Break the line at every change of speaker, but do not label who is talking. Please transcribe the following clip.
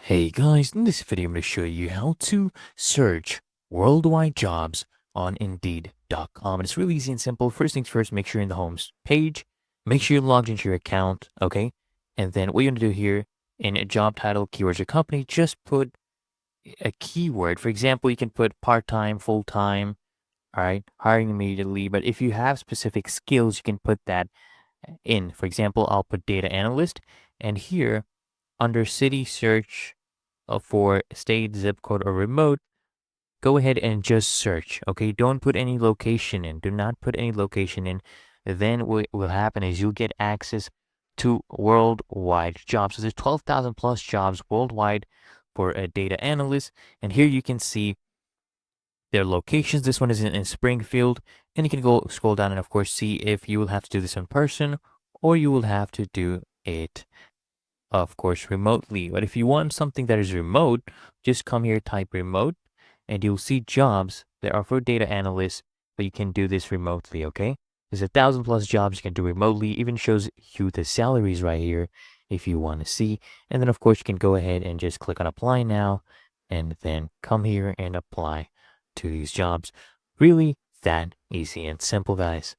Hey guys, in this video I'm going to show you how to search worldwide jobs on Indeed.com. And it's really easy and simple. First things first, make sure you're in the home page. Make sure you're logged into your account, okay? And then what you're going to do here in a job title, keywords, or company, just put a keyword. For example, you can put part-time, full-time, all right, hiring immediately. But if you have specific skills, you can put that in. For example, I'll put data analyst. And here under city search, for state, zip code, or remote, go ahead and just search. Okay, don't put any location in. Do not put any location in. Then what will happen is you'll get access to worldwide jobs. So there's 12,000 plus jobs worldwide for a data analyst. And here you can see their locations. This one is in Springfield. And you can go scroll down and of course see if you will have to do this in person or you will have to do it of course remotely. But if you want something that is remote, just come here, type remote, and you'll see jobs that are for data analysts, but you can do this remotely, okay? There's 1,000 plus jobs you can do remotely, even shows you the salaries right here if you want to see. And then of course you can go ahead and just click on apply now, and then come here and apply to these jobs. Really that easy and simple, guys.